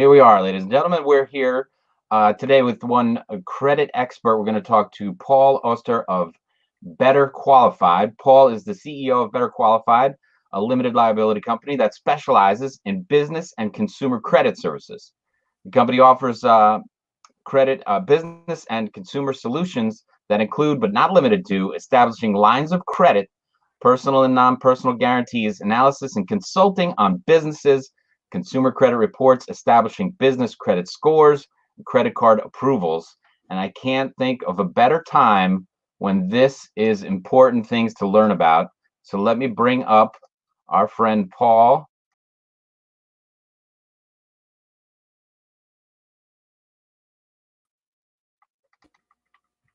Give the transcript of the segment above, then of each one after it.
Here we are, ladies and gentlemen. We're here today with one credit expert. We're going to talk to Paul Oster of Better Qualified. Paul is the CEO of Better Qualified, a limited liability company that specializes in business and consumer credit services. The company offers credit business and consumer solutions that include, but not limited to, establishing lines of credit, personal and non-personal guarantees, analysis and consulting on businesses, consumer credit reports, establishing business credit scores, and credit card approvals. And I can't think of a better time when this is important things to learn about. So let me bring up our friend Paul.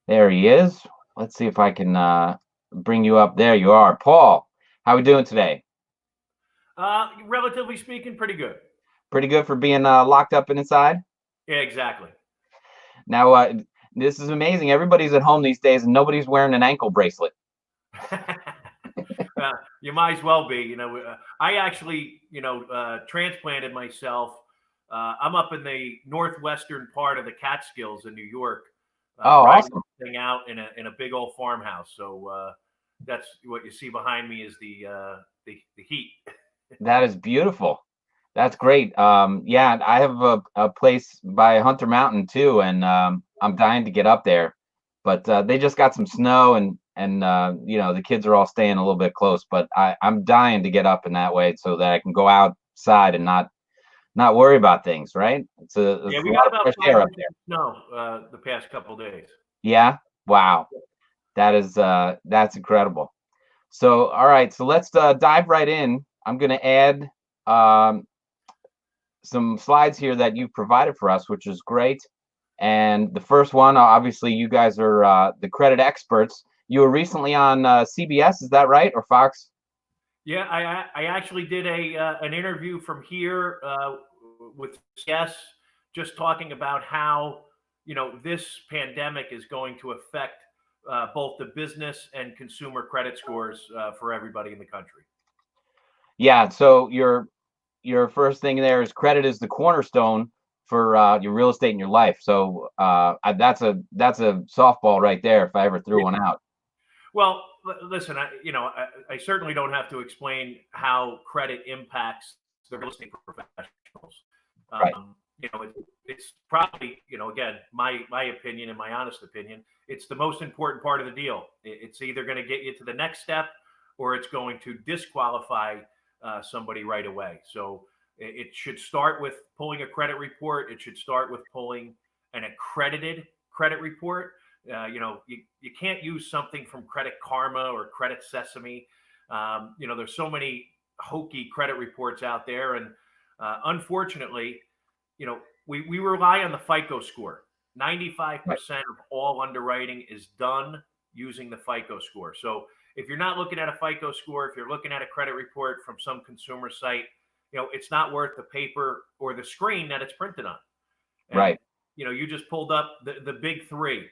There he is. Let's see if I can bring you up. There you are. Paul, how are we doing today? Relatively speaking, pretty good. Pretty good for being locked up and inside? Yeah, exactly. Now, this is amazing. Everybody's at home these days and nobody's wearing an ankle bracelet. You might as well be. I actually, transplanted myself. I'm up in the northwestern part of the Catskills in New York, Oh, riding awesome. this thing out in a big old farmhouse. So that's what you see behind me is the heat. That is beautiful. That's great. Yeah, I have a place by Hunter Mountain too, and I'm dying to get up there. But they just got some snow, and the kids are all staying a little bit close. But I'm dying to get up in that way so that I can go outside and not worry about things. Right? It's Yeah, a we lot got of about fresh five air up inches there. of snow the past couple of days. Yeah. Wow. That's incredible. So, all right. So let's dive right in. I'm going to add um, some slides here that you provided for us, which is great. And the first one, obviously, you guys are the credit experts. You were recently on CBS, is that right, or Fox? Yeah, I actually did an interview from here with CS, just talking about how this pandemic is going to affect both the business and consumer credit scores for everybody in the country. Yeah. So your first thing there is credit is the cornerstone for your real estate in your life. So that's a softball right there if I ever threw one out. Well, listen, I certainly don't have to explain how credit impacts the real estate professionals. Right. It's probably, again, my opinion and my honest opinion, it's the most important part of the deal. It's either going to get you to the next step or it's going to disqualify somebody right away. So it should start with pulling a credit report. It should start with pulling an accredited credit report. You can't use something from Credit Karma or Credit Sesame. There's so many hokey credit reports out there. And unfortunately, we rely on the FICO score. 95% Right. of all underwriting is done using the FICO score. So if you're not looking at a FICO score, if you're looking at a credit report from some consumer site, it's not worth the paper or the screen that it's printed on. And, Right. you just pulled up the big three.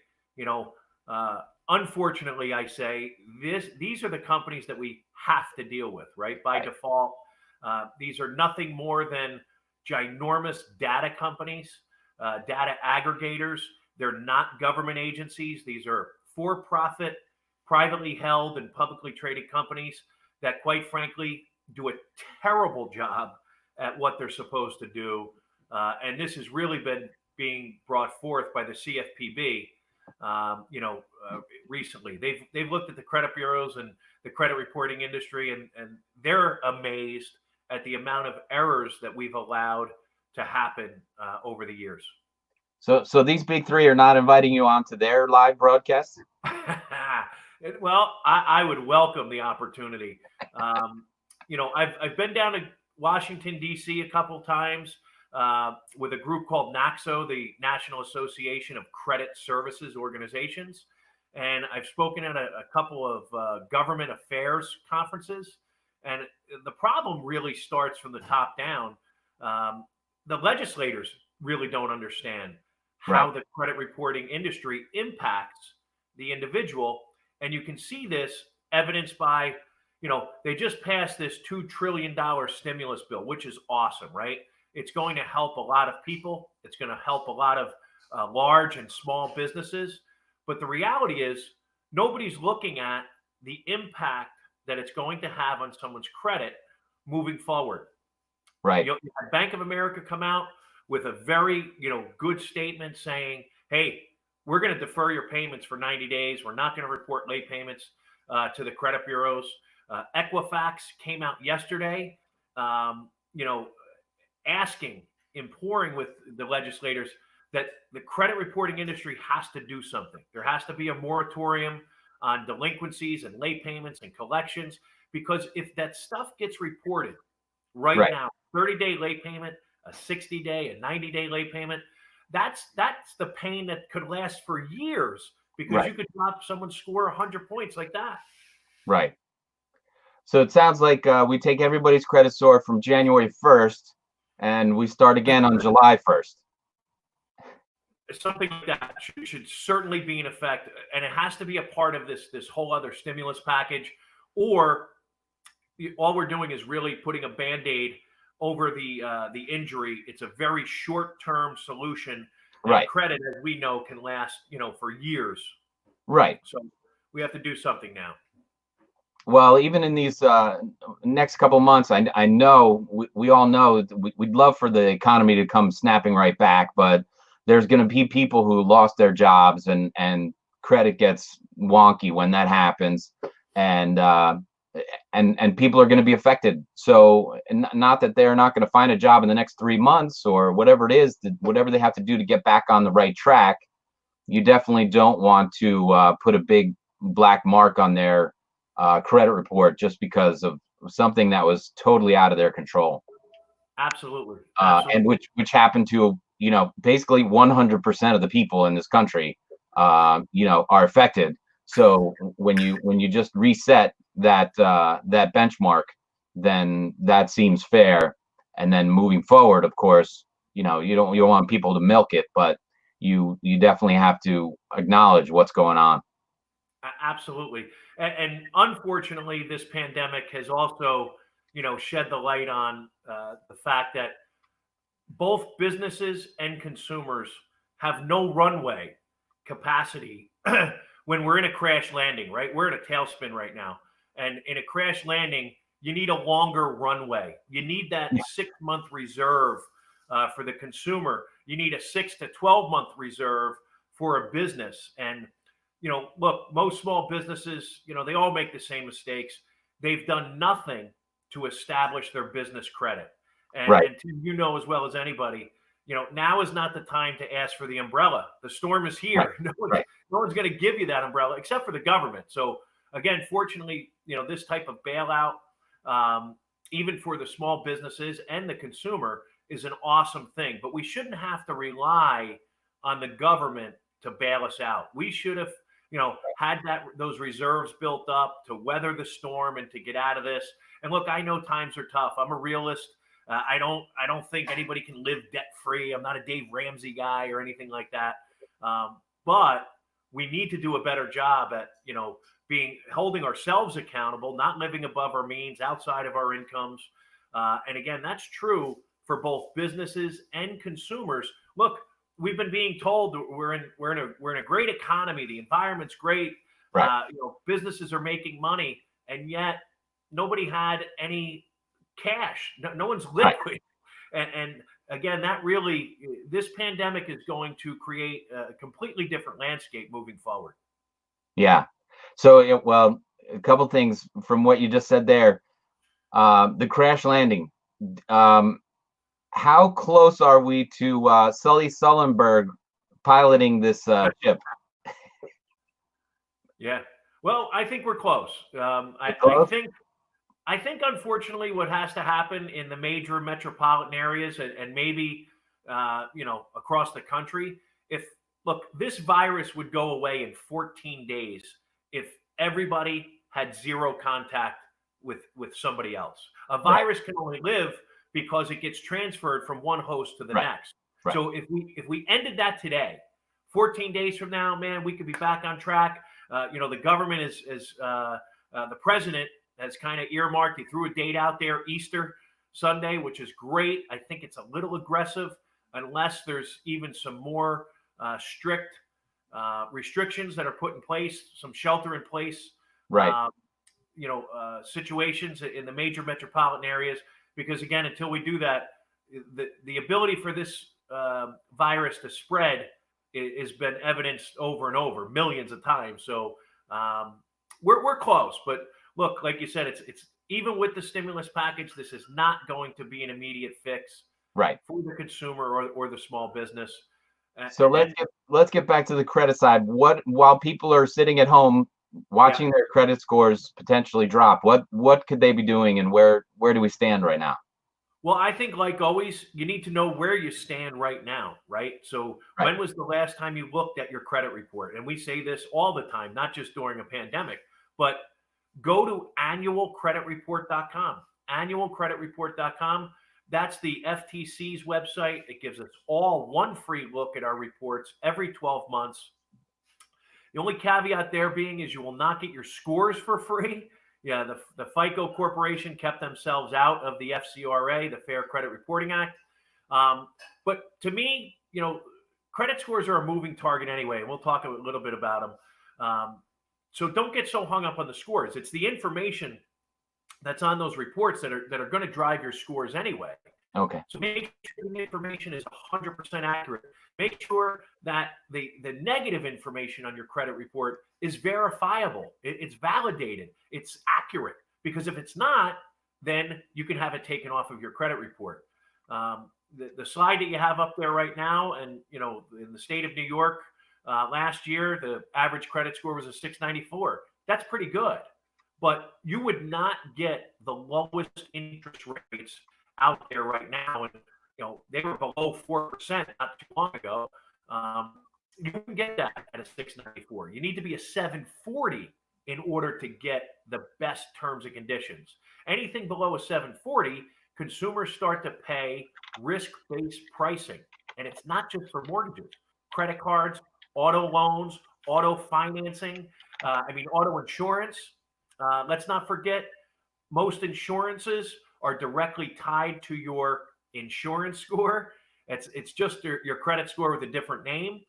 Unfortunately, I say these are the companies that we have to deal with, right? By Right. default, these are nothing more than ginormous data companies, data aggregators. They're not government agencies. These are for-profit, privately held and publicly traded companies that, quite frankly, do a terrible job at what they're supposed to do. And this has really been being brought forth by the CFPB. Recently, they've looked at the credit bureaus and the credit reporting industry, and they're amazed at the amount of errors that we've allowed to happen over the years. So these big three are not inviting you onto their live broadcast? Well, I would welcome the opportunity. I've been down to Washington, D.C. a couple times with a group called NACSO, the National Association of Credit Services Organizations. And I've spoken at a couple of government affairs conferences. And the problem really starts from the top down. The legislators really don't understand how Right. the credit reporting industry impacts the individual. And you can see this evidenced by, they just passed this $2 trillion stimulus bill, which is awesome, right? It's going to help a lot of people. It's going to help a lot of large and small businesses. But the reality is, nobody's looking at the impact that it's going to have on someone's credit moving forward. Right. You had Bank of America come out with a very, good statement saying, hey, we're going to defer your payments for 90 days. We're not going to report late payments to the credit bureaus. Equifax came out yesterday, imploring with the legislators that the credit reporting industry has to do something. There has to be a moratorium on delinquencies and late payments and collections, because if that stuff gets reported right now, 30-day late payment, a 60-day, a 90-day late payment, that's the pain that could last for years, because you could drop someone's score 100 points like that. Right. So it sounds like we take everybody's credit score from January 1st and we start again on July 1st. Something like that should certainly be in effect, and it has to be a part of this whole other stimulus package, or all we're doing is really putting a Band-Aid over the injury. It's a very short-term solution. And credit, as we know, can last for years. Right. So we have to do something now. Well, even in these next couple months, I know we all know we'd love for the economy to come snapping right back, but there's going to be people who lost their jobs, and credit gets wonky when that happens, and people are going to be affected. So not that they're not going to find a job in the next 3 months or whatever it is, whatever they have to do to get back on the right track. You definitely don't want to put a big black mark on their credit report just because of something that was totally out of their control. Absolutely. And which happened to basically 100% of the people in this country are affected. So when you just reset that benchmark, then that seems fair. And then moving forward, of course, you don't want people to milk it, but you definitely have to acknowledge what's going on. Absolutely. And unfortunately, this pandemic has also, shed the light on the fact that both businesses and consumers have no runway capacity when we're in a crash landing, right? We're in a tailspin right now. And in a crash landing, you need a longer runway. You need that 6-month reserve for the consumer. You need a 6 to 12-month reserve for a business. And look, most small businesses, they all make the same mistakes. They've done nothing to establish their business credit. And Tim, as well as anybody, now is not the time to ask for the umbrella. The storm is here. No one's going to give you that umbrella except for the government. So again, fortunately, this type of bailout, even for the small businesses and the consumer, is an awesome thing. But we shouldn't have to rely on the government to bail us out. We should have had those reserves built up to weather the storm and to get out of this. And look, I know times are tough. I'm a realist. I don't think anybody can live debt free. I'm not a Dave Ramsey guy or anything like that. But we need to do a better job at holding ourselves accountable, not living above our means, outside of our incomes. And again, that's true for both businesses and consumers. Look, we've been being told we're in a great economy. The environment's great. Businesses are making money, and yet nobody had any cash. No one's liquid. And again, this pandemic is going to create a completely different landscape moving forward. Yeah. So, a couple things from what you just said there. The crash landing. How close are we to Sully Sullenberg piloting this ship? Yeah. Well, I think we're close. I think, unfortunately, what has to happen in the major metropolitan areas and maybe, across the country, this virus would go away in 14 days if everybody had zero contact with somebody else. A virus can only live because it gets transferred from one host to the next. So if we ended that today, 14 days from now, man, we could be back on track. The government is the president has kind of earmarked. He threw a date out there, Easter. Sunday, which is great. I think it's a little aggressive unless there's even some more strict restrictions that are put in place, some shelter in place, Right. situations in the major metropolitan areas. Because again, until we do that, the ability for this virus to spread has been evidenced over and over, millions of times. So we're close. But look, like you said, it's even with the stimulus package, this is not going to be an immediate fix Right. for the consumer or the small business. So And let's get back to the credit side. What while people are sitting at home yeah, watching their credit scores potentially drop, what could they be doing, and where do we stand right now? well, I think like always, you need to know where you stand right now, right? So Right. when was the last time you looked at your credit report? And we say this all the time, not just during a pandemic, but go to annualcreditreport.com. Annualcreditreport.com. That's the FTC's website. It gives us all one free look at our reports every 12 months. The only caveat there being is you will not get your scores for free. Yeah, the FICO Corporation kept themselves out of the FCRA, the Fair Credit Reporting Act. But to me, credit scores are a moving target anyway, and we'll talk a little bit about them. So don't get so hung up on the scores. It's the information that's on those reports that are going to drive your scores anyway. Okay. So make sure the information is 100% accurate. Make sure that the negative information on your credit report is verifiable. It's validated. It's accurate. Because if it's not, then you can have it taken off of your credit report. The slide that you have up there right now, and in the state of New York, last year the average credit score was a 694. That's pretty good. But you would not get the lowest interest rates out there right now, and they were below 4% not too long ago. You can get that at a 694. You need to be a 740 in order to get the best terms and conditions. Anything below a 740, consumers start to pay risk-based pricing, and it's not just for mortgages, credit cards, auto loans, auto financing. Auto insurance. Let's not forget, most insurances are directly tied to your insurance score. It's just your credit score with a different name.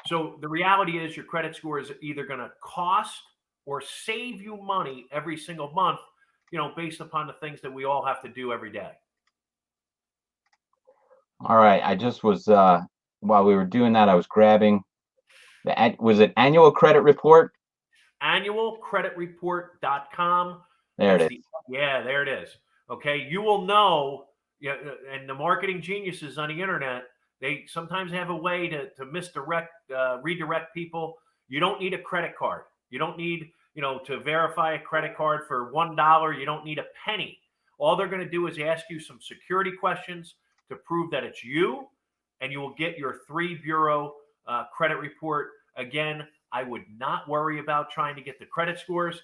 So the reality is your credit score is either going to cost or save you money every single month, based upon the things that we all have to do every day. All right. I just was while we were doing that, I was grabbing was it annual credit report? Annualcreditreport.com. There it is. There it is. Okay. You will know, and the marketing geniuses on the internet, they sometimes have a way to redirect people. You don't need a credit card. You don't need, to verify a credit card for $1. You don't need a penny. All they're going to do is ask you some security questions to prove that it's you, and you will get your 3-bureau credit report. Again, I would not worry about trying to get the credit scores.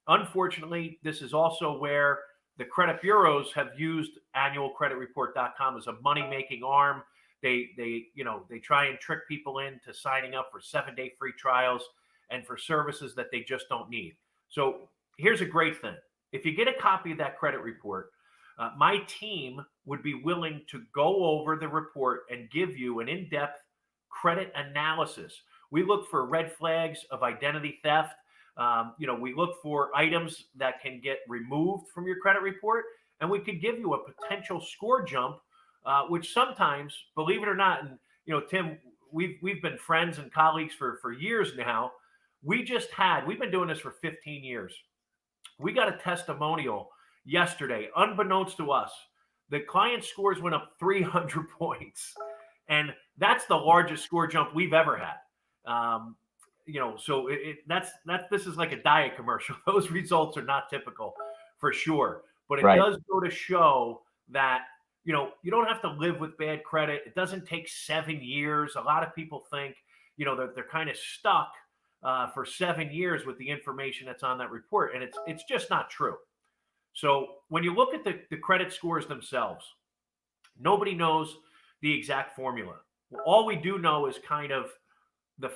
Unfortunately, this is also where the credit bureaus have used annualcreditreport.com as a money-making arm. They try and trick people into signing up for 7-day free trials and for services that they just don't need. So here's a great thing. If you get a copy of that credit report, my team would be willing to go over the report and give you an in-depth credit analysis. We look for red flags of identity theft. We look for items that can get removed from your credit report, and we could give you a potential score jump, which sometimes, believe it or not, and Tim, we've been friends and colleagues for years now. We've been doing this for 15 years. We got a testimonial yesterday, unbeknownst to us. The client scores went up 300 points, and that's the largest score jump we've ever had. So this is like a diet commercial. Those results are not typical for sure, but it does go to show that, you don't have to live with bad credit. It doesn't take 7 years. A lot of people think, that they're kind of stuck for 7 years with the information that's on that report. And it's just not true. So when you look at the credit scores themselves, nobody knows the exact formula. All we do know is kind of the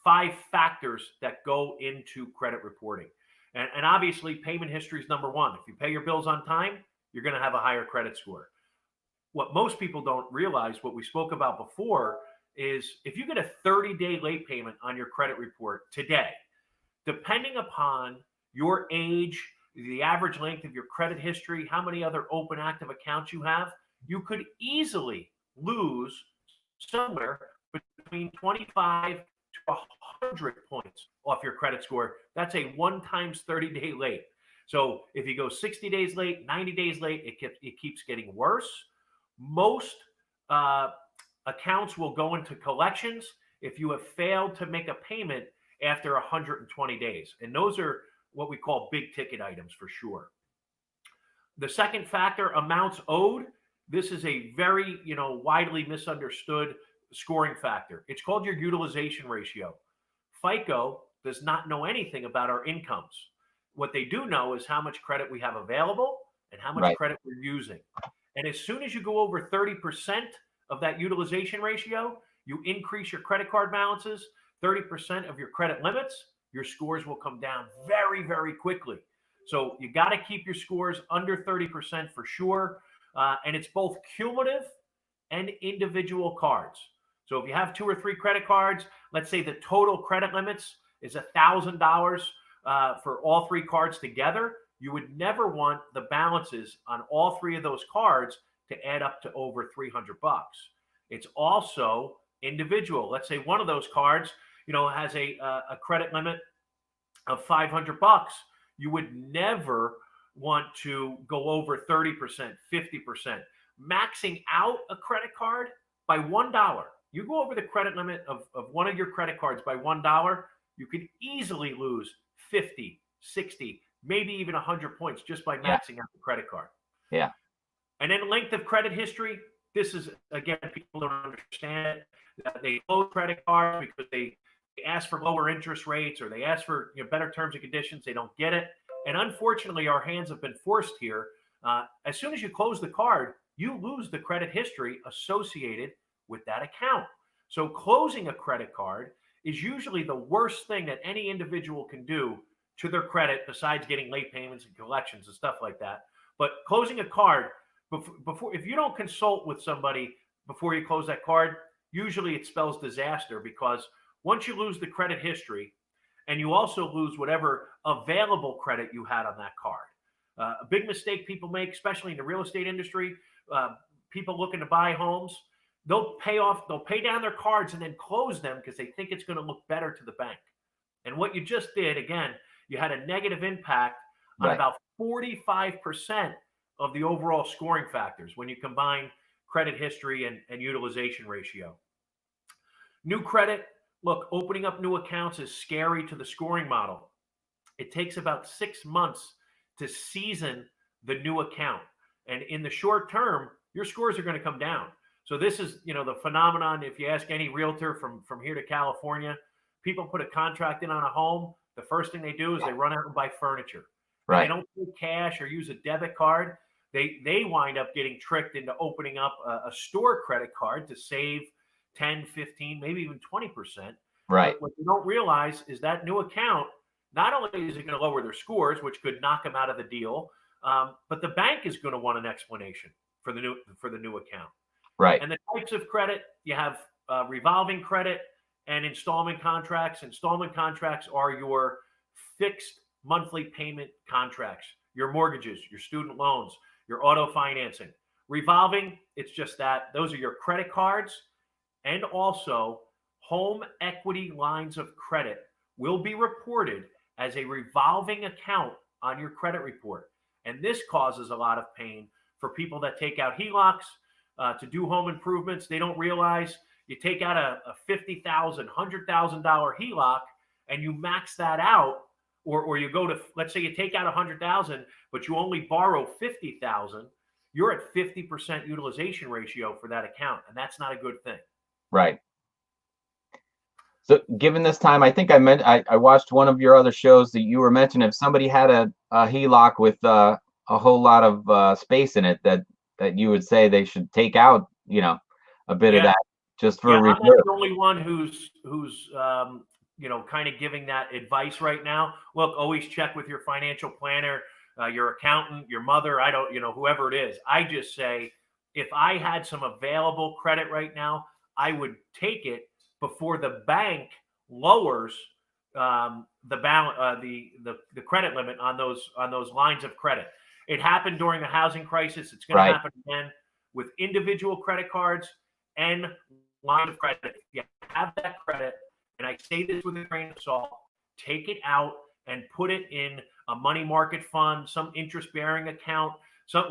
5 factors that go into credit reporting. And obviously payment history is number one. If you pay your bills on time, you're going to have a higher credit score. What most people don't realize, what we spoke about before, is if you get a 30-day late payment on your credit report today, depending upon your age, the average length of your credit history, how many other open active accounts you have, you could easily lose somewhere between 25 to 100 points off your credit score. That's a 1 times 30-day late. So if you go 60 days late, 90 days late, it keeps getting worse. Most accounts will go into collections if you have failed to make a payment after 120 days. And those are what we call big ticket items for sure. The second factor, amounts owed. This is a very, widely misunderstood scoring factor. It's called your utilization ratio. FICO does not know anything about our incomes. What they do know is how much credit we have available and how much credit we're using. And as soon as you go over 30% of that utilization ratio, you increase your credit card balances, 30% of your credit limits, your scores will come down very, very quickly. So you got to keep your scores under 30% for sure. And it's both cumulative and individual cards. So if you have 2 or 3 credit cards, let's say the total credit limits is $1,000 for all 3 cards together, you would never want the balances on all 3 of those cards to add up to over $300. It's also individual. Let's say one of those cards, has a credit limit of $500. You would never want to go over 30%, 50%. Maxing out a credit card by $1. You go over the credit limit of one of your credit cards by $1, you could easily lose 50, 60, maybe even 100 points just by maxing out the credit card. Yeah. And then length of credit history. This is, again, people don't understand that they close credit cards because they ask for lower interest rates or they ask for better terms and conditions. They don't get it. And unfortunately, our hands have been forced here. As soon as you close the card, you lose the credit history associated with that account. So closing a credit card is usually the worst thing that any individual can do to their credit besides getting late payments and collections and stuff like that. But closing a card, before, if you don't consult with somebody before you close that card, usually it spells disaster, because once you lose the credit history and you also lose whatever available credit you had on that card. A big mistake people make, especially in the real estate industry, people looking to buy homes, they'll pay down their cards and then close them because they think it's going to look better to the bank. And what you just did, again, you had a negative impact on about 45% of the overall scoring factors when you combine credit history and utilization ratio. New credit, look, opening up new accounts is scary to the scoring model. It takes about 6 months to season the new account. And in the short term, your scores are going to come down. So this is, the phenomenon. If you ask any realtor from here to California, people put a contract in on a home. The first thing they do is they run out and buy furniture. Right. They don't pay cash or use a debit card. They wind up getting tricked into opening up a store credit card to save 10, 15, maybe even 20%. Right. But what you don't realize is that new account, not only is it going to lower their scores, which could knock them out of the deal, but the bank is going to want an explanation for the new account. Right. And the types of credit, you have revolving credit and installment contracts. Installment contracts are your fixed monthly payment contracts, your mortgages, your student loans, your auto financing. Revolving, it's just that. Those are your credit cards, and also home equity lines of credit will be reported as a revolving account on your credit report. And this causes a lot of pain for people that take out HELOCs to do home improvements. They don't realize you take out a $50,000, $100,000 HELOC and you max that out, or you go to, let's say you take out 100,000, but you only borrow 50,000, you're at 50% utilization ratio for that account. And that's not a good thing. Right. So given this time, I think I watched one of your other shows that you were mentioning, if somebody had a HELOC with a whole lot of space in it, that you would say they should take out, a bit of that just for reserve. I'm not the only one who's kind of giving that advice right now. Look, always check with your financial planner. your accountant, your mother, I don't, whoever it is. I just say, if I had some available credit right now, I would take it before the bank lowers the balance, the credit limit on those lines of credit. It happened during the housing crisis. It's going to happen again with individual credit cards and line of credit. If you have that credit, and I say this with a grain of salt, take it out and put it in a money market fund, some interest-bearing account,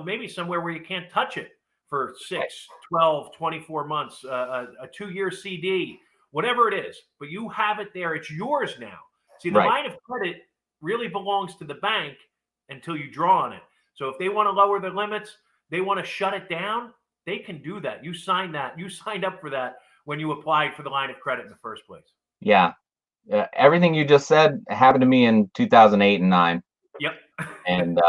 maybe somewhere where you can't touch it for 6, 12, 24 months, a 2-year CD, whatever it is. But you have it there. It's yours now. See, the line of credit really belongs to the bank until you draw on it. So if they want to lower their limits, they want to shut it down, they can do that. You signed that. You signed up for that when you applied for the line of credit in the first place. Yeah. Everything you just said happened to me in 2008 and 9. Yep. And,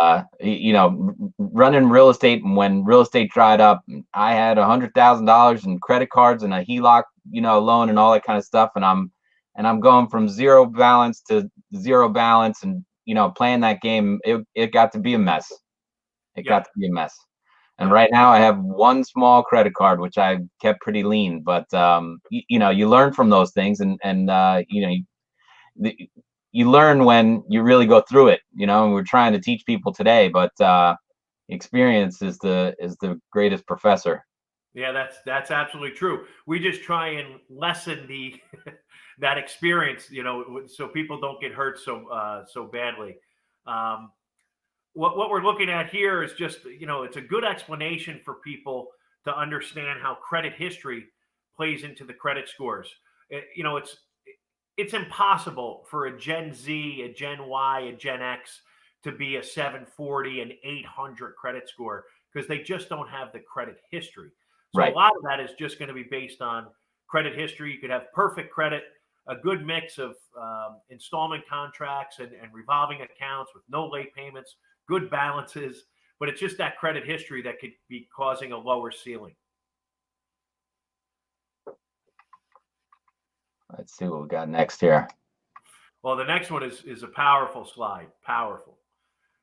running real estate, and when real estate dried up, I had $100,000 in credit cards and a HELOC, loan and all that kind of stuff. And I'm going from zero balance to zero balance, and, playing that game, it got to be a mess. It got to be a mess. And right now I have one small credit card, which I kept pretty lean, but, you learn from those things, and you learn when you really go through it, and we're trying to teach people today, but experience is the greatest professor. Yeah, that's absolutely true. We just try and lessen that experience, so people don't get hurt so badly. What we're looking at here is just, it's a good explanation for people to understand how credit history plays into the credit scores. It's impossible for a Gen Z, a Gen Y, a Gen X to be a 740 and 800 credit score, because they just don't have the credit history. So a lot of that is just going to be based on credit history. You could have perfect credit, a good mix of installment contracts and revolving accounts with no late payments, good balances, but it's just that credit history that could be causing a lower ceiling. Let's see what we got next here. Well, the next one is a powerful slide. Powerful.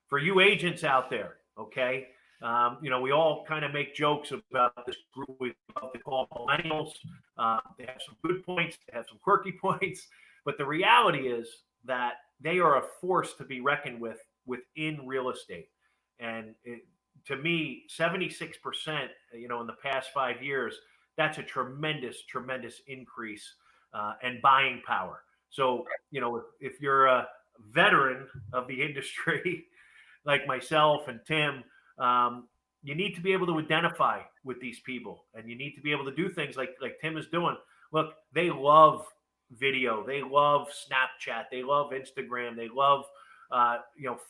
For you agents out there, okay? We all kind of make jokes about this group we love to call Millennials. They have some good points, they have some quirky points, but the reality is that they are a force to be reckoned with within real estate. And to me, 76%, in the past 5 years, that's a tremendous increase and buying power. So, if you're a veteran of the industry, like myself and Tim, you need to be able to identify with these people, and you need to be able to do things like Tim is doing. Look, they love video, they love Snapchat, they love Instagram, they love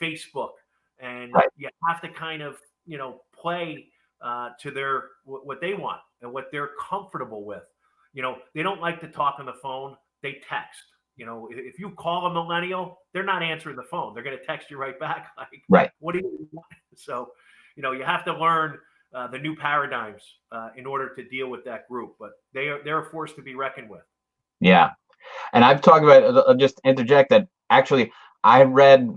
Facebook, and you have to kind of play to their what they want and what they're comfortable with. They don't like to talk on the phone, they text. If you call a millennial, they're not answering the phone, they're going to text you right back, like, what do you want? So you have to learn the new paradigms in order to deal with that group, but they're a force to be reckoned with. Yeah. And I've talked about, I'll just interject that actually I read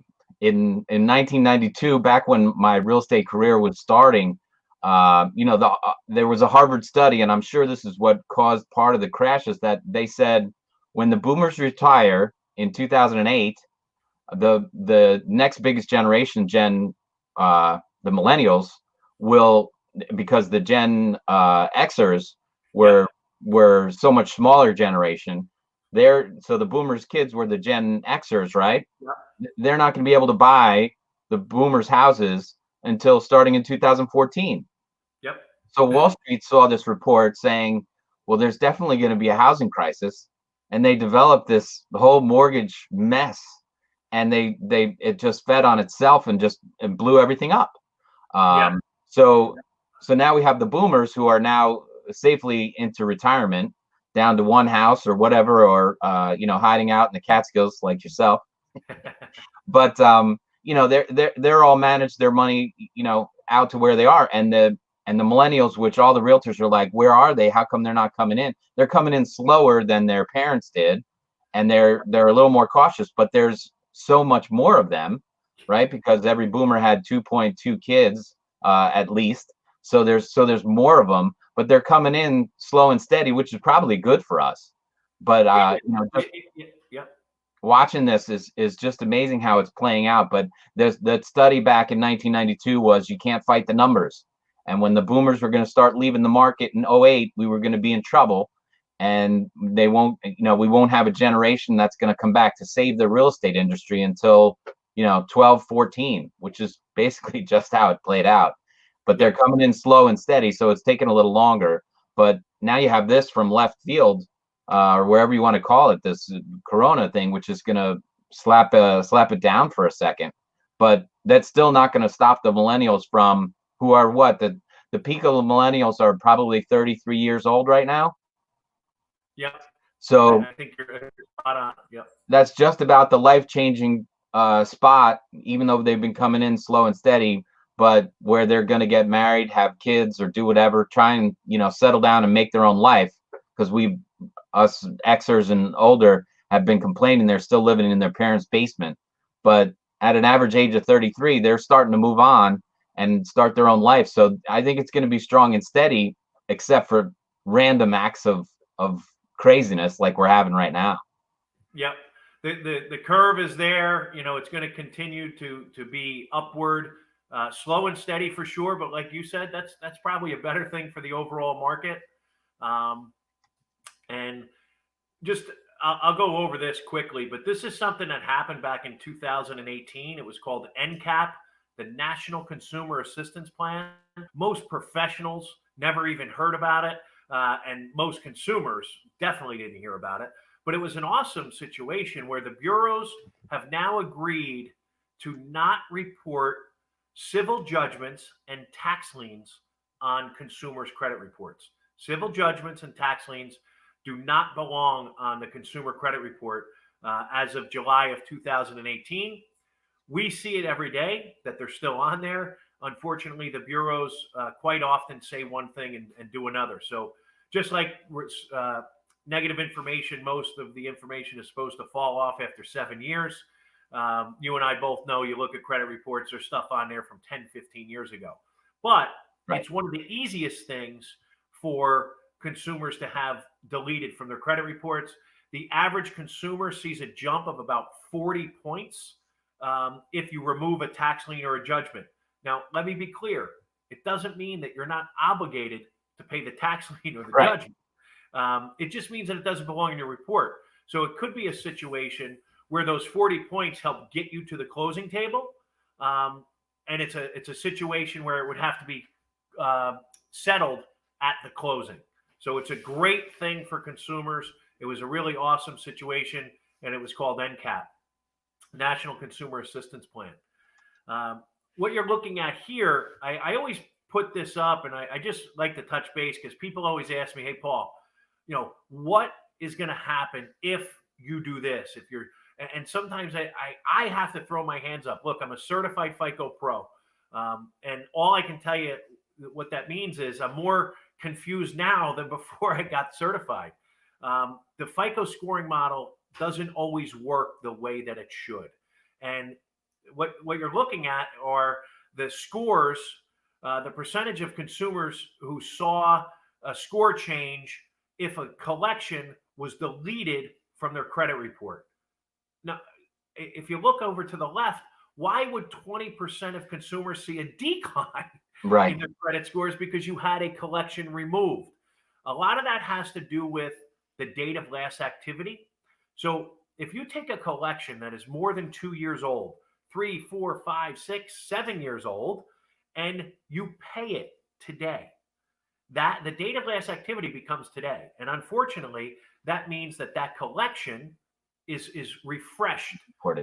in 1992, back when my real estate career was starting, there was a Harvard study, and I'm sure this is what caused part of the crashes, that they said when the boomers retire in 2008, the next biggest generation, the millennials, will, because the Gen Xers were so much smaller generation. So the boomers' kids were the Gen Xers, right? Yeah. They're not going to be able to buy the boomers' houses until starting in 2014. Yep. So Wall Street saw this report saying, well, there's definitely going to be a housing crisis, and they developed the whole mortgage mess, and it just fed on itself and blew everything up. So now we have the boomers who are now safely into retirement, down to one house or whatever, or hiding out in the Catskills like yourself. But they're all managed their money out to where they are, and the millennials, which all the realtors are like, where are they? How come they're not coming in? They're coming in slower than their parents did, and they're a little more cautious. But there's so much more of them right? Because every boomer had 2.2 kids at least. So there's more of them, but they're coming in slow and steady, which is probably good for us. But just Yeah. watching this is just amazing how it's playing out. But there's that study back in 1992 was you can't fight the numbers. And when the boomers were going to start leaving the market in '08, we were going to be in trouble. And we won't have a generation that's going to come back to save the real estate industry until 12, 14, which is basically just how it played out. But they're coming in slow and steady, so it's taking a little longer. But now you have this from left field, or wherever you want to call it, this Corona thing, which is going to slap it down for a second. But that's still not going to stop the millennials from who are what the peak of the millennials are probably 33 years old right now. Yeah. So I think you're spot on. Yep. That's just about the life-changing spot, even though they've been coming in slow and steady, but where they're going to get married, have kids, or do whatever, try and settle down and make their own life. Because us Xers and older have been complaining they're still living in their parents' basement. But at an average age of 33, they're starting to move on and start their own life. So I think it's going to be strong and steady, except for random acts of craziness like we're having right now. Yep. The curve is there. It's going to continue to be upward, slow and steady for sure. But like you said, that's probably a better thing for the overall market. And just I'll go over this quickly, but this is something that happened back in 2018. It was called NCAP, the National Consumer Assistance Plan. Most professionals never even heard about it. And most consumers definitely didn't hear about it. But it was an awesome situation where the bureaus have now agreed to not report civil judgments and tax liens on consumers' credit reports. Civil judgments and tax liens do not belong on the consumer credit report as of July of 2018. We see it every day that they're still on there. Unfortunately, the bureaus quite often say one thing and do another. So just like negative information, most of the information is supposed to fall off after 7 years. You and I both know, you look at credit reports, there's stuff on there from 10, 15 years ago. But It's one of the easiest things for consumers to have deleted from their credit reports. The average consumer sees a jump of about 40 points if you remove a tax lien or a judgment. Now, let me be clear. It doesn't mean that you're not obligated to pay the tax lien or the judgment. It just means that it doesn't belong in your report. So it could be a situation where those 40 points help get you to the closing table. And it's a situation where it would have to be settled at the closing. So it's a great thing for consumers. It was a really awesome situation, and it was called NCAP, National Consumer Assistance Plan. What you're looking at here, I always put this up, and I just like to touch base because people always ask me, hey, Paul, what is going to happen if you do this? And sometimes I have to throw my hands up. Look, I'm a certified FICO Pro. And all I can tell you what that means is I'm more confused now than before I got certified. The FICO scoring model doesn't always work the way that it should. And what you're looking at are the scores, the percentage of consumers who saw a score change if a collection was deleted from their credit report. Now, if you look over to the left, why would 20% of consumers see a decline in their credit scores? Because you had a collection removed. A lot of that has to do with the date of last activity. So if you take a collection that is more than 2 years old, 3, 4, 5, 6, 7 years old, and you pay it today, that the date of last activity becomes today. And unfortunately, that means that collection is refreshed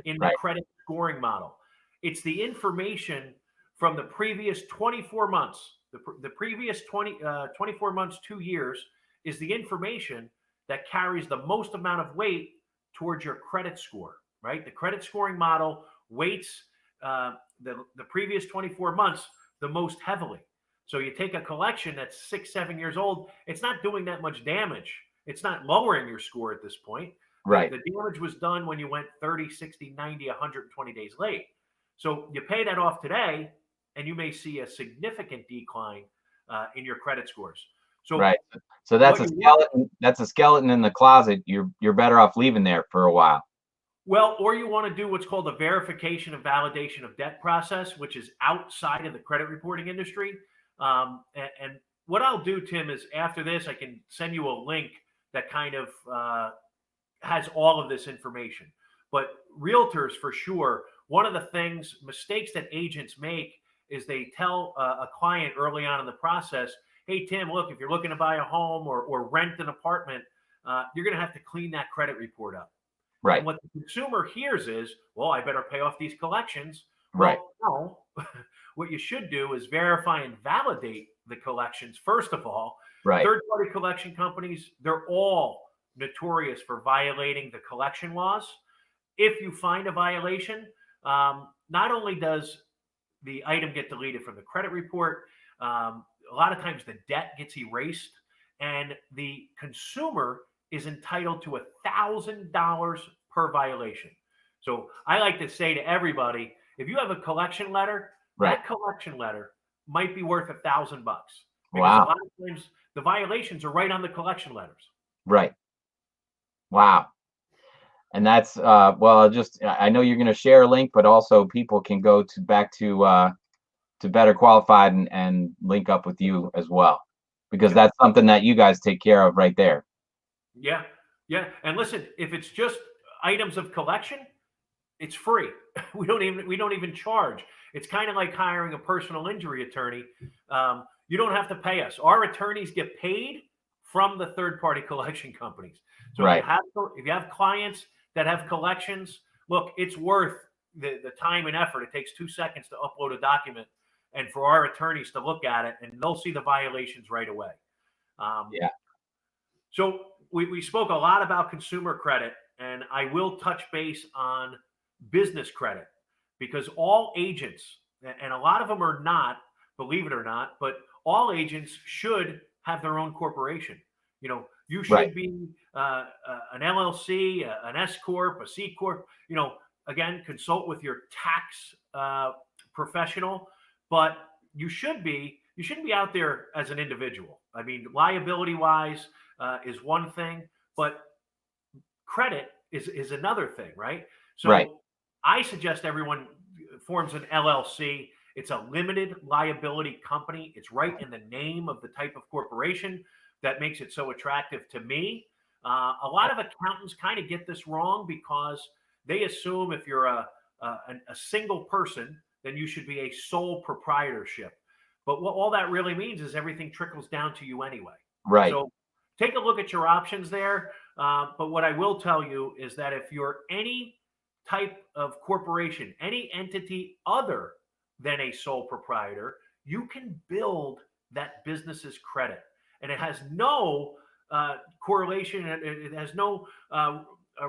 in the credit scoring model. It's the information from the previous 24 months. The previous 24 months, 2 years is the information that carries the most amount of weight towards your credit score, right? The credit scoring model weights the previous 24 months the most heavily. So you take a collection that's 6, 7 years old, it's not doing that much damage. It's not lowering your score at this point. Right. The damage was done when you went 30, 60, 90, 120 days late. So you pay that off today, and you may see a significant decline in your credit scores. So Right. So that's what a you want, skeleton. That's a skeleton in the closet. You're better off leaving there for a while. well, or you want to do what's called a verification and validation of debt process, which is outside of the credit reporting industry. And what I'll do, Tim, is after this, I can send you a link that kind of has all of this information. But realtors, for sure, one of the mistakes that agents make is they tell a client early on in the process, hey, Tim, look, if you're looking to buy a home or rent an apartment, you're going to have to clean that credit report up. And Right. what the consumer hears is, well, I better pay off these collections. Right. Well, no. What you should do is verify and validate the collections, first of all. Right. Third-party collection companies, they're all notorious for violating the collection laws. If you find a violation, not only does the item get deleted from the credit report, a lot of times the debt gets erased, and the consumer is entitled to $1,000 per violation. So I like to say to everybody, if you have a collection letter, Right. that collection letter might be worth $1,000 because a Wow. lot of times the violations are right on the collection letters. Right. Wow. And that's well, just I know you're going to share a link, but also people can go to back to Better Qualified and link up with you as well, because Yep. that's something that you guys take care of right there. Yeah. Yeah. And listen, if it's just items of collection, it's free. We don't even charge. It's kind of like hiring a personal injury attorney. You don't have to pay us. Our attorneys get paid from the third party collection companies. So Right. if you have clients that have collections, look, it's worth the time and effort. It takes 2 seconds to upload a document, and for our attorneys to look at it, and they'll see the violations right away. Yeah. So we spoke a lot about consumer credit, and I will touch base on business credit, because all agents, and a lot of them are not, believe it or not, but all agents should have their own corporation. You should Right. be an LLC, an S corp, a C corp. Again, consult with your tax professional, but you shouldn't be out there as an individual. I mean, liability wise is one thing, but credit is another thing, right? So Right. I suggest everyone forms an LLC. It's a limited liability company. It's right in the name of the type of corporation that makes it so attractive to me. A lot of accountants kind of get this wrong because they assume if you're a single person, then you should be a sole proprietorship. But what all that really means is everything trickles down to you anyway. Right. So take a look at your options there. But what I will tell you is that if you're any type of corporation, any entity other than a sole proprietor, you can build that business's credit. And it has no correlation, it has no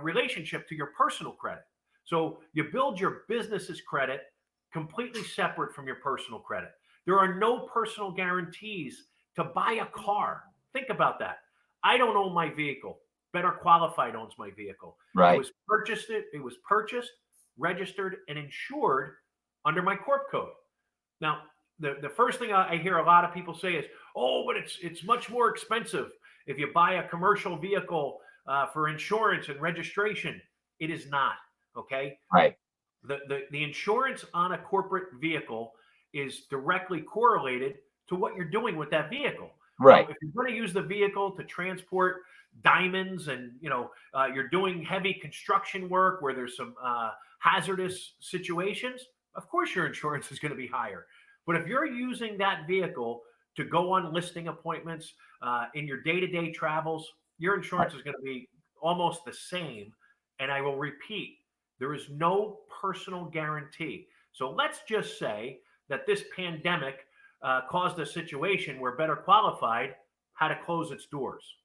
relationship to your personal credit. So you build your business's credit completely separate from your personal credit. There are no personal guarantees to buy a car. Think about that. I don't own my vehicle. Better Qualified owns my vehicle. Right. It was purchased, registered, and insured under my corp code. Now, the first thing I hear a lot of people say is, "Oh, but it's much more expensive if you buy a commercial vehicle for insurance and registration." It is not. Okay. Right. The insurance on a corporate vehicle is directly correlated to what you're doing with that vehicle. Right. Now, if you're going to use the vehicle to transport diamonds and you're doing heavy construction work where there's some hazardous situations, of course your insurance is going to be higher. But if you're using that vehicle to go on listing appointments in your day-to-day travels, your insurance is going to be almost the same. And I will repeat, there is no personal guarantee. So let's just say that this pandemic caused a situation where Better Qualified had to close its doors.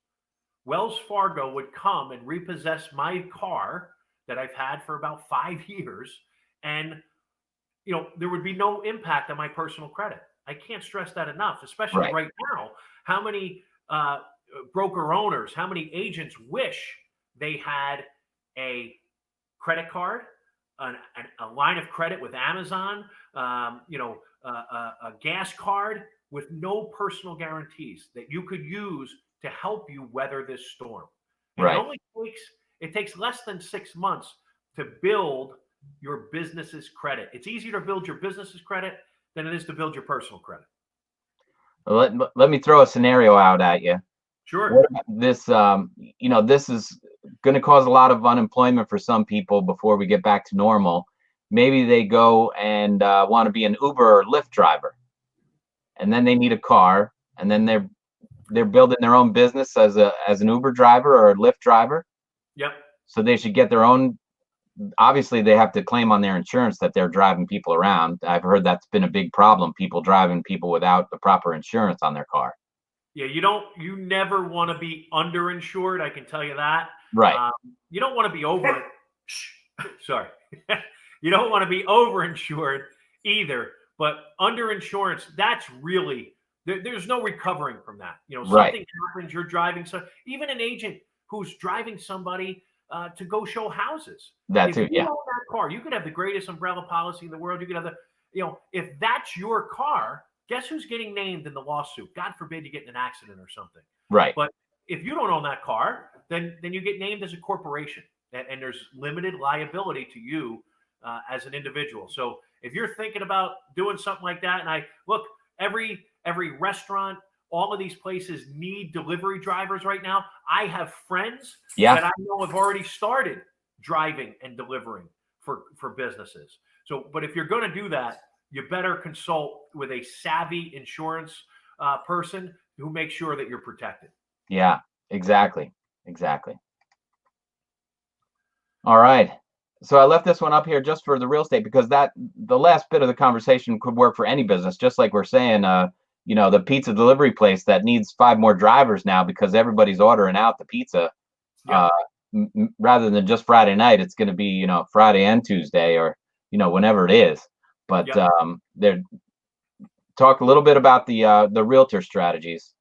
Wells Fargo would come and repossess my car that I've had for about 5 years, and there would be no impact on my personal credit. I can't stress that enough, especially right now. How many broker owners, how many agents wish they had a credit card, a line of credit with Amazon, a gas card with no personal guarantees that you could use to help you weather this storm. And Right. it takes less than 6 months to build your business's credit. It's easier to build your business's credit than it is to build your personal credit. Let me throw a scenario out at you. Sure. What about this, this is going to cause a lot of unemployment for some people before we get back to normal. Maybe they go and want to be an Uber or Lyft driver, and then they need a car, and then they're building their own business as an Uber driver or a Lyft driver. Yep. So they should get their own. Obviously, they have to claim on their insurance that they're driving people around. I've heard that's been a big problem, people driving people without the proper insurance on their car. Yeah, you never want to be underinsured. I can tell you that. Right. You don't want to be over. Sorry. You don't want to be overinsured either. But underinsurance, that's really, there's no recovering from that. Something happens, you're driving. So even an agent who's driving somebody to go show houses. That's if it. Yeah. You own that car, you could have the greatest umbrella policy in the world. You could have if that's your car, guess who's getting named in the lawsuit? God forbid you get in an accident or something. Right. But if you don't own that car, then you get named as a corporation, and there's limited liability to you as an individual. So if you're thinking about doing something like that, and every restaurant, all of these places need delivery drivers right now. I have friends that I know have already started driving and delivering for businesses. So, but if you're going to do that, you better consult with a savvy insurance person who makes sure that you're protected. Yeah, exactly. All right. So I left this one up here just for the real estate because the last bit of the conversation could work for any business, just like we're saying, the pizza delivery place that needs 5 more drivers now because everybody's ordering out the pizza. Yeah. Rather than just Friday night, it's going to be, Friday and Tuesday or, whenever it is. But talk a little bit about the realtor strategies.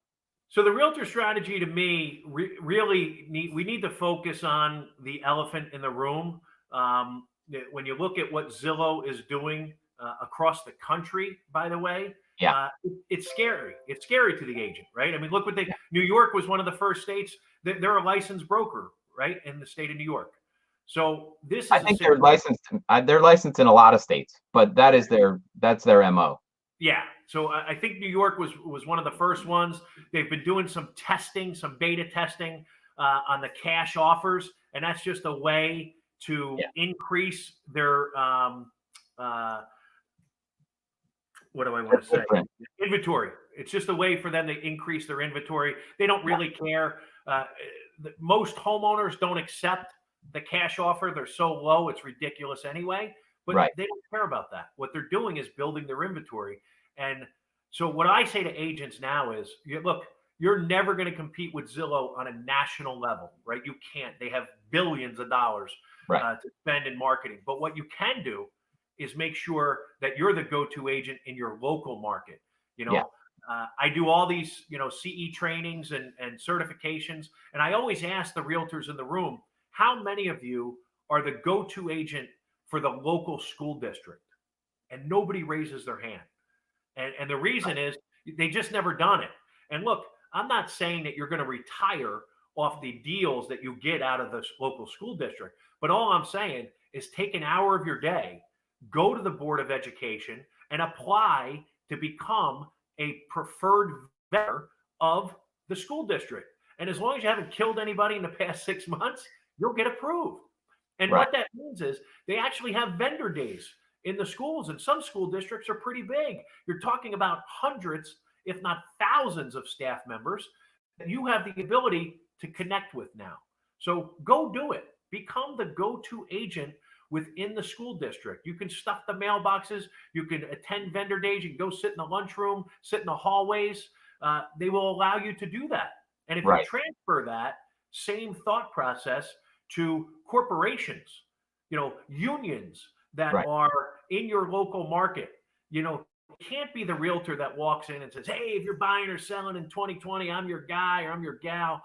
So the realtor strategy to me we need to focus on the elephant in the room. When you look at what Zillow is doing across the country, by the way, it's scary. It's scary to the agent, right? I mean, look New York was one of the first states that they're a licensed broker, right, in the state of New York. So I think they're licensed. They're licensed in a lot of states, but that's their MO. Yeah. So I think New York was one of the first ones. They've been doing some testing, some beta testing on the cash offers, and that's just a way to increase their what do I want to say? Inventory. It's just a way for them to increase their inventory. They don't really care. Most homeowners don't accept the cash offer. They're so low, it's ridiculous anyway. But they don't care about that. What they're doing is building their inventory. And so what I say to agents now is, look, you're never going to compete with Zillow on a national level, right? You can't. They have billions of dollars to spend in marketing. But what you can do is make sure that you're the go-to agent in your local market. I do all these, CE trainings and certifications. And I always ask the realtors in the room, how many of you are the go-to agent for the local school district? And nobody raises their hand. And the reason is they just never done it. And look, I'm not saying that you're going to retire off the deals that you get out of the local school district. But all I'm saying is take an hour of your day, go to the Board of Education and apply to become a preferred vendor of the school district. And as long as you haven't killed anybody in the past 6 months, you'll get approved. And what that means is they actually have vendor days in the schools, and some school districts are pretty big. You're talking about hundreds, if not thousands of staff members that you have the ability to connect with now. So go do it. Become the go-to agent within the school district. You can stuff the mailboxes. You can attend vendor days. You can go sit in the lunchroom, sit in the hallways. They will allow you to do that. And if you transfer that same thought process to corporations, unions that are in your local market, it can't be the realtor that walks in and says, hey, if you're buying or selling in 2020, I'm your guy or I'm your gal.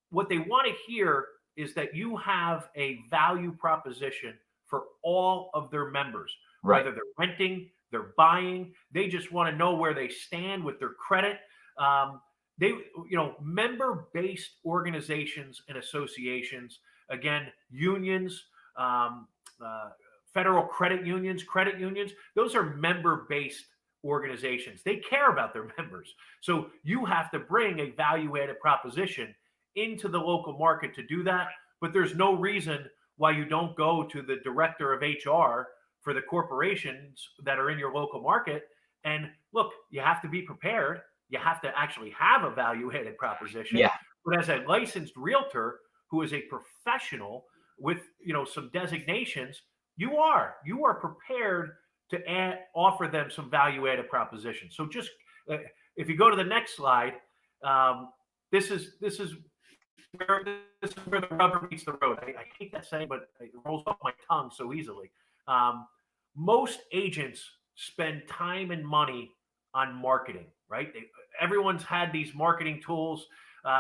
What they want to hear is that you have a value proposition for all of their members, Right. whether they're renting, they're buying. They just want to know where they stand with their credit. They, member-based organizations and associations, again, unions, um, uh, federal credit unions, those are member-based organizations. They care about their members. So you have to bring a value-added proposition into the local market to do that. But there's no reason why you don't go to the director of HR for the corporations that are in your local market. And look, you have to be prepared. You have to actually have a value-added proposition. Yeah. But as a licensed realtor who is a professional with some designations, you are prepared to offer them some value-added propositions. So just if you go to the next slide, this is where the rubber meets the road. I hate that saying, but it rolls off my tongue so easily. Most agents spend time and money on marketing, right? Everyone's had these marketing tools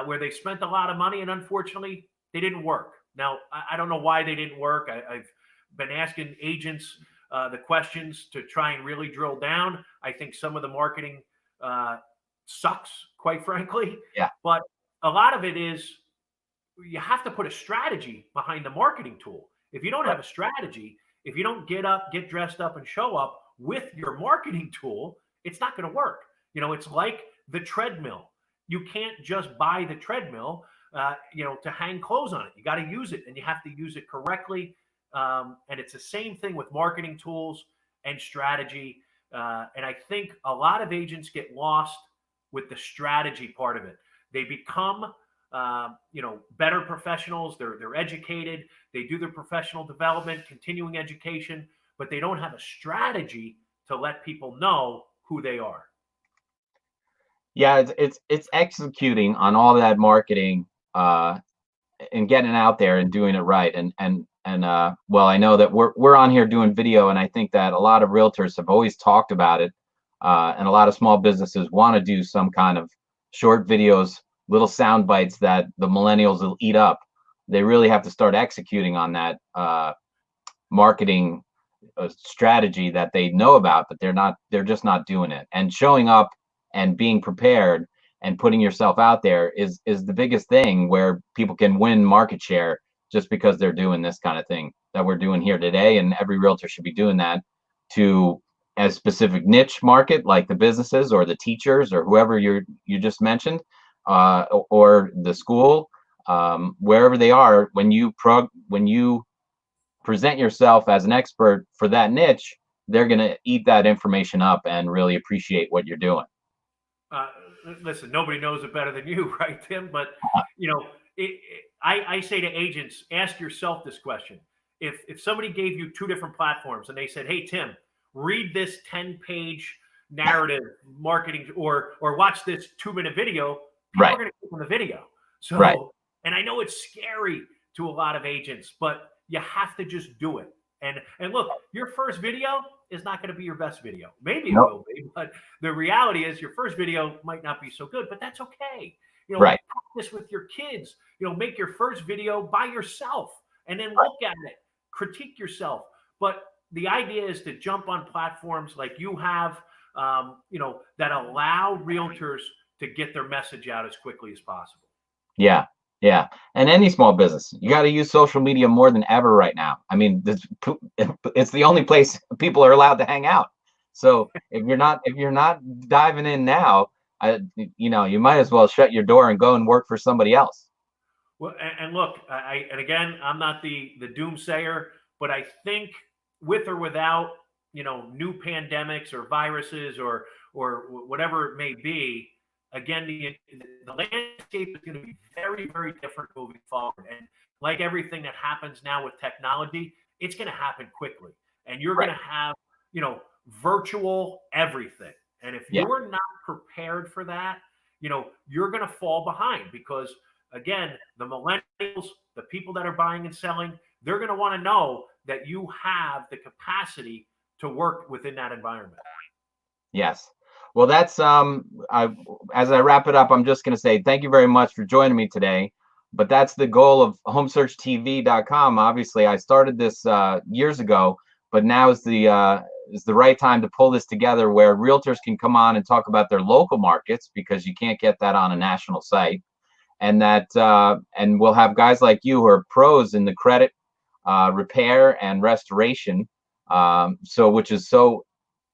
where they spent a lot of money, and unfortunately, they didn't work. Now, I don't know why they didn't work. I've been asking agents the questions to try and really drill down. I think some of the marketing sucks, quite frankly. Yeah. But a lot of it is you have to put a strategy behind the marketing tool. If you don't have a strategy, if you don't get up, get dressed up, and show up with your marketing tool, it's not going to work. It's like the treadmill. You can't just buy the treadmill, to hang clothes on it. You got to use it, and you have to use it correctly. And it's the same thing with marketing tools and strategy. And I think a lot of agents get lost with the strategy part of it. They become, better professionals. They're educated. They do their professional development, continuing education, but they don't have a strategy to let people know who they are. Yeah, it's executing on all that marketing and getting it out there and doing it right. And well, I know that we're on here doing video, and I think that a lot of realtors have always talked about it, and a lot of small businesses want to do some kind of short videos, little sound bites that the millennials will eat up. They really have to start executing on that marketing strategy that they know about, but they're just not doing it. And showing up and being prepared and putting yourself out there is the biggest thing where people can win market share, just because they're doing this kind of thing that we're doing here today. And every realtor should be doing that to a specific niche market, like the businesses or the teachers or whoever you just mentioned, or the school, wherever they are. When you present yourself as an expert for that niche, they're going to eat that information up and really appreciate what you're doing. Listen, nobody knows it better than you, right, Tim? But I say to agents, ask yourself this question: if somebody gave you two different platforms and they said, "Hey, Tim, read this 10-page narrative marketing, or watch this 2-minute video," people are going to click on the video. So, right. And I know it's scary to a lot of agents, but you have to just do it. And look, your first video is not going to be your best video. Maybe it will be, but the reality is your first video might not be so good, but that's okay. Right. Practice with your kids. Make your first video by yourself and then look at it, critique yourself. But the idea is to jump on platforms like you have, that allow realtors to get their message out as quickly as possible. Yeah. Yeah. And any small business, you got to use social media more than ever right now. I mean, it's the only place people are allowed to hang out. So if you're not diving in now, you might as well shut your door and go and work for somebody else. Well, and look, and again, I'm not the doomsayer, but I think with or without, new pandemics or viruses or whatever it may be, again, the landscape is going to be very, very different moving forward. And like everything that happens now with technology, it's going to happen quickly. And you're going to have, virtual everything. And if you're not prepared for that, you're going to fall behind, because, again, the millennials, the people that are buying and selling, they're going to want to know that you have the capacity to work within that environment. Yes. Well, that's as I wrap it up, I'm just going to say thank you very much for joining me today. but that's the goal of homesearchtv.com. Obviously, I started this years ago, but now is the right time to pull this together, where realtors can come on and talk about their local markets, because you can't get that on a national site, and that and we'll have guys like you who are pros in the credit repair and restoration, so which is so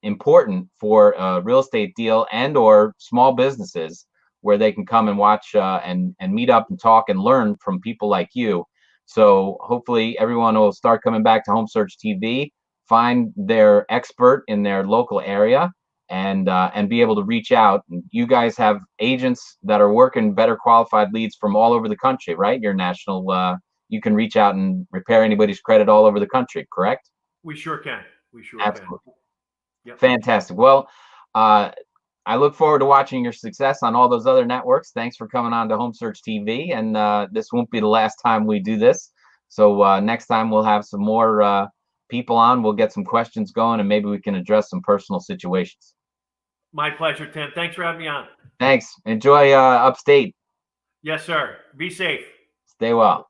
important for a real estate deal and or small businesses, where they can come and watch and meet up and talk and learn from people like you. So hopefully everyone will start coming back to Home Search TV, find their expert in their local area, and be able to reach out. You guys have agents that are working better qualified leads from all over the country, right? You're national. You can reach out and repair anybody's credit all over the country, correct? We sure can. We sure Absolutely. can. Yep. Fantastic. Well, I look forward to watching your success on all those other networks. Thanks for coming on to Home Search TV, and this won't be the last time we do this. So next time we'll have some more people on. We'll get some questions going, and maybe we can address some personal situations. My pleasure, Tim. Thanks for having me on. Thanks. Enjoy upstate. Yes, sir. Be safe. Stay well.